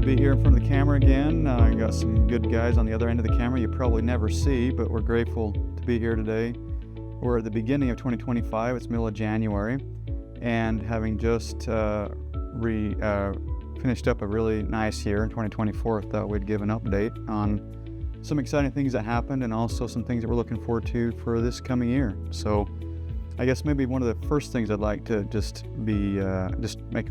be here in front of the camera again. I got some good guys on the other end of the camera you probably never see, but we're grateful to be here today. We're at the beginning of 2025, it's middle of January, and having just finished up a really nice year in 2024, I thought we'd give an update on some exciting things that happened and also some things that we're looking forward to for this coming year. So I guess maybe one of the first things I'd like to make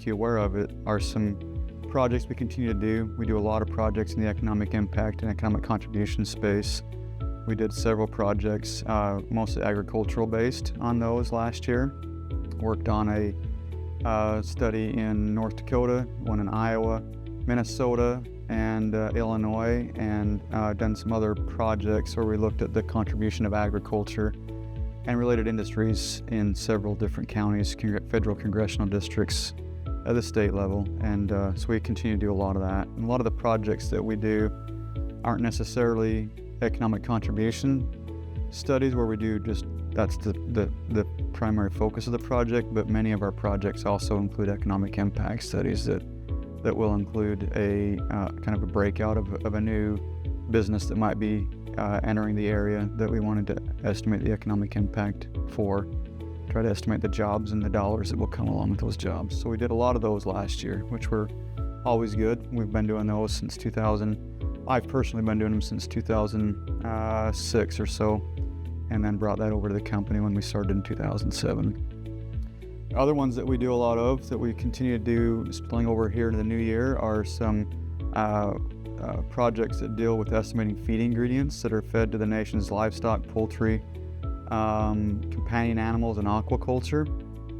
you aware of it are some projects we continue to do. We do a lot of projects in the economic impact and economic contribution space. We did several projects, mostly agricultural based on those last year. Worked on a study in North Dakota, one in Iowa, Minnesota, and Illinois, and done some other projects where we looked at the contribution of agriculture and related industries in several different counties, federal congressional districts at the state level. And so we continue to do a lot of that. And a lot of the projects that we do aren't necessarily economic contribution studies where we do that's the primary focus of the project, but many of our projects also include economic impact studies that will include a kind of a breakout of a new business that might be entering the area that we wanted to estimate the economic impact for, try to estimate the jobs and the dollars that will come along with those jobs. So we did a lot of those last year, which were always good. We've been doing those since 2000. I've personally been doing them since 2006 or so, and then brought that over to the company when we started in 2007. Other ones that we do a lot of that we continue to do spilling over here to the new year are some projects that deal with estimating feed ingredients that are fed to the nation's livestock, poultry, companion animals, and aquaculture.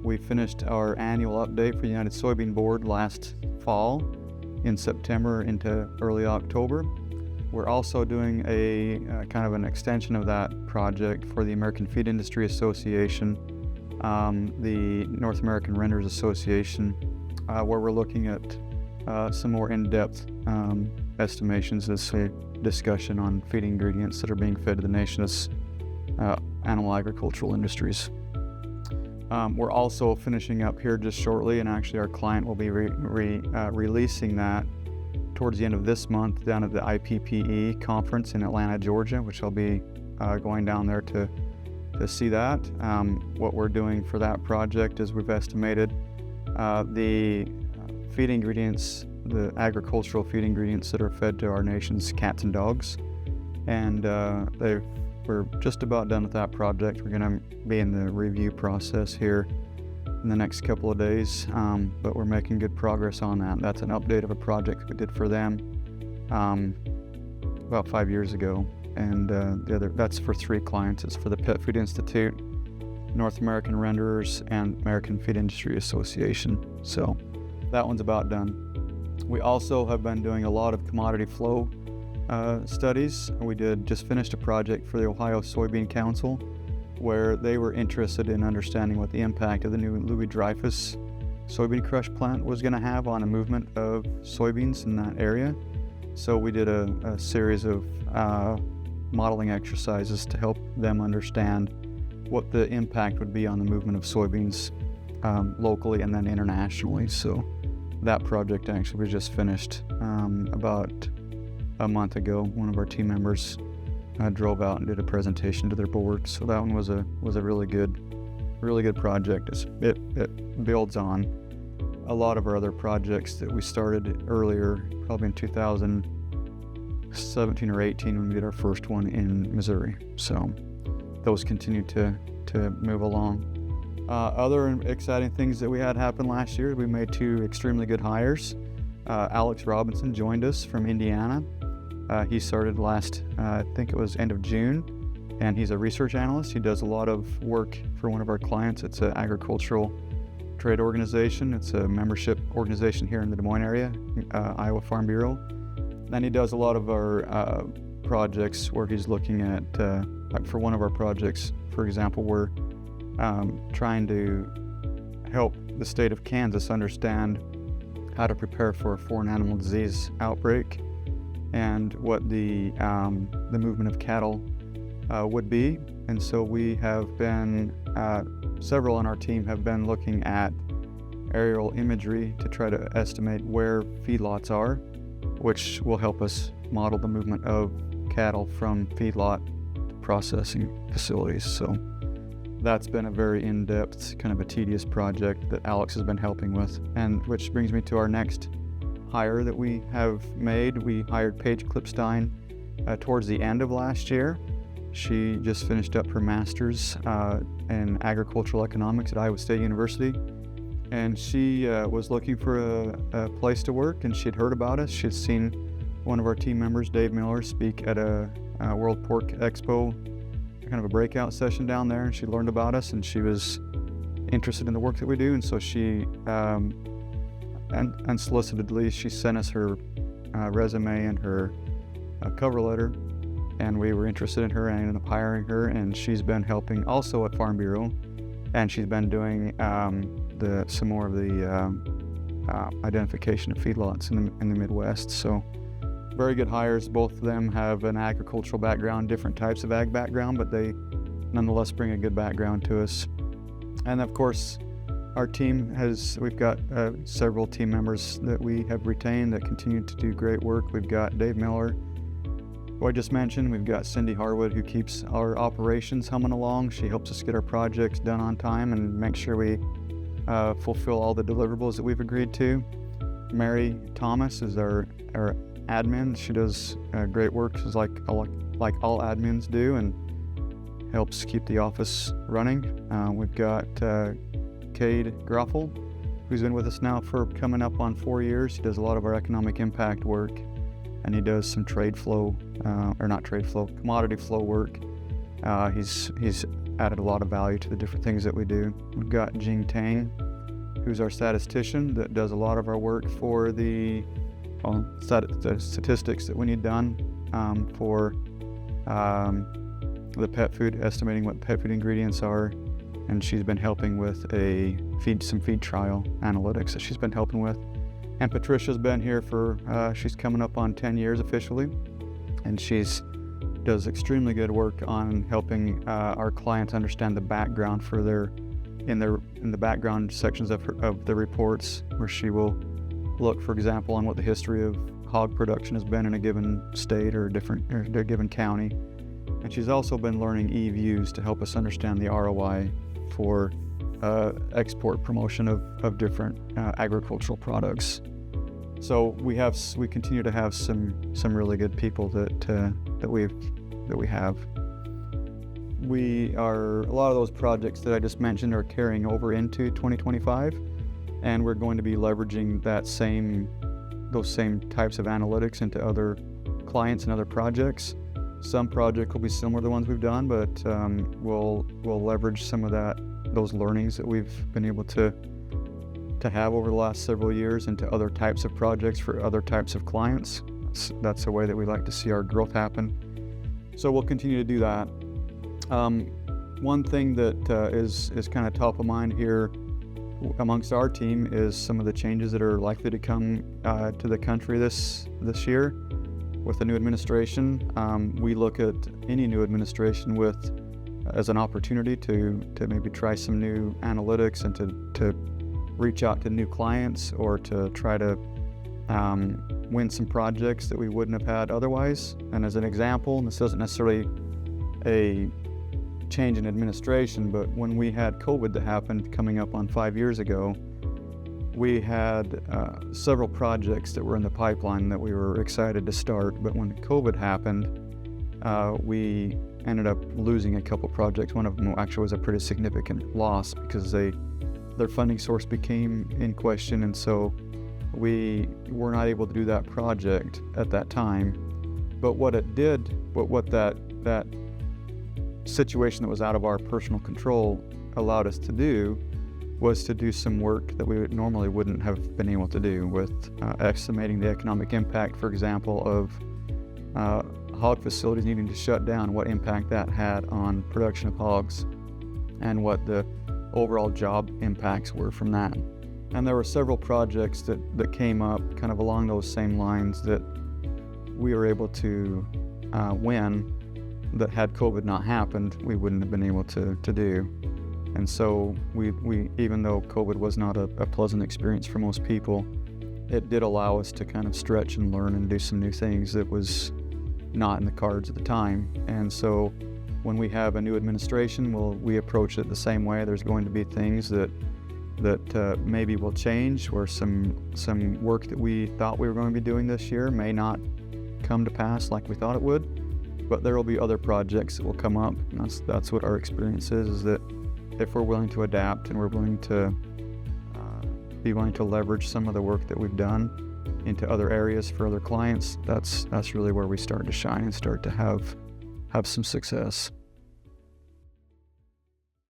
We finished our annual update for the United Soybean Board last fall in September into early October. We're also doing a kind of an extension of that project for the American Feed Industry Association, the North American Renders Association, where we're looking at some more in-depth estimations as a discussion on feed ingredients that are being fed to the nation's animal agricultural industries. We're also finishing up here just shortly, and actually our client will be releasing that towards the end of this month down at the IPPE conference in Atlanta, Georgia, which I'll be going down there to see that. What we're doing for that project is we've estimated the feed ingredients, the agricultural feed ingredients that are fed to our nation's cats and dogs. And we're just about done with that project. We're going to be in the review process here in the next couple of days, but we're making good progress on that. That's an update of a project we did for them about 5 years ago. And that's for 3 clients. It's for the Pet Food Institute, North American Renderers, and American Feed Industry Association. So that one's about done. We also have been doing a lot of commodity flow studies. We just finished a project for the Ohio Soybean Council, where they were interested in understanding what the impact of the new Louis Dreyfus soybean crush plant was going to have on a movement of soybeans in that area. So we did a series of modeling exercises to help them understand what the impact would be on the movement of soybeans locally and then internationally. So that project actually was just finished about a month ago. One of our team members drove out and did a presentation to their board. So that one was a really good project. It builds on a lot of our other projects that we started earlier, probably in 2017 or 18 when we did our first one in Missouri. So those continue to move along. Other exciting things that we had happen last year, we made 2 extremely good hires. Alex Robinson joined us from Indiana. He started last, I think it was end of June, and he's a research analyst. He does a lot of work for one of our clients. It's an agricultural trade organization. It's a membership organization here in the Des Moines area, Iowa Farm Bureau. Then he does a lot of our projects where he's looking at, for one of our projects, for example, we're trying to help the state of Kansas understand how to prepare for a foreign animal disease outbreak and what the movement of cattle would be. And so we have been, several on our team have been looking at aerial imagery to try to estimate where feedlots are, which will help us model the movement of cattle from feedlot to processing facilities. So that's been a very in-depth, kind of a tedious project that Alex has been helping with, and which brings me to our next hire that we have made. We hired Paige Klipstein towards the end of last year. She just finished up her master's in agricultural economics at Iowa State University, and she was looking for a place to work, and she'd heard about us. She'd seen one of our team members, Dave Miller, speak at a World Pork Expo, kind of a breakout session down there, and she learned about us, and she was interested in the work that we do, and so she unsolicitedly she sent us her resume and her cover letter, and we were interested in her and ended up hiring her, and she's been helping also at Farm Bureau, and she's been doing some more of the identification of feedlots in the Midwest. So very good hires. Both of them have an agricultural background, different types of ag background, but they nonetheless bring a good background to us. And of course, our team we've got several team members that we have retained that continue to do great work. We've got Dave Miller, who I just mentioned. We've got Cindy Harwood, who keeps our operations humming along. She helps us get our projects done on time and make sure we fulfill all the deliverables that we've agreed to. Mary Thomas is our admin. She does great work, just like all admins do, and helps keep the office running. We've got Cade Groffel, who's been with us now for coming up on 4 years. He does a lot of our economic impact work, and he does some commodity flow work. He's added a lot of value to the different things that we do. We've got Jing Tang, who's our statistician that does a lot of our work for the statistics that we need done for the pet food, estimating what pet food ingredients are. And she's been helping with some feed trial analytics that she's been helping with. And Patricia's been here she's coming up on 10 years officially, and does extremely good work on helping our clients understand the background in the background sections of the reports, where she will look, for example, on what the history of hog production has been in a given state or a given county. And she's also been learning eViews to help us understand the ROI for export promotion of different agricultural products. So we continue to have some really good people that we have. A lot of those projects that I just mentioned are carrying over into 2025, and we're going to be leveraging those same types of analytics into other clients and other projects. Some projects will be similar to the ones we've done, but we'll leverage some of those learnings that we've been able to have over the last several years into other types of projects for other types of clients. That's a way that we like to see our growth happen. So we'll continue to do that. One thing that is kind of top of mind here amongst our team is some of the changes that are likely to come to the country this year with the new administration. We look at any new administration as an opportunity to maybe try some new analytics and to reach out to new clients, or to try to win some projects that we wouldn't have had otherwise. And as an example, and this isn't necessarily a change in administration, but when we had COVID that happened coming up on 5 years ago, we had several projects that were in the pipeline that we were excited to start. But when COVID happened, we ended up losing a couple projects. One of them actually was a pretty significant loss because their funding source became in question, and so we were not able to do that project at that time. But what that situation that was out of our personal control allowed us to do was to do some work that we normally wouldn't have been able to do, with estimating the economic impact, for example, of hog facilities needing to shut down, what impact that had on production of hogs, and what the overall job impacts were from that. And there were several projects that came up kind of along those same lines that we were able to win, that had COVID not happened, we wouldn't have been able to do. And so we even though COVID was not a pleasant experience for most people, it did allow us to kind of stretch and learn and do some new things that was not in the cards at the time. And so when we have a new administration, we approach it the same way. There's going to be things that maybe will change, or some work that we thought we were going to be doing this year may not come to pass like we thought it would, but there will be other projects that will come up. And that's what our experience is that if we're willing to adapt and we're willing to be willing to leverage some of the work that we've done into other areas for other clients, that's really where we start to shine and start to have some success.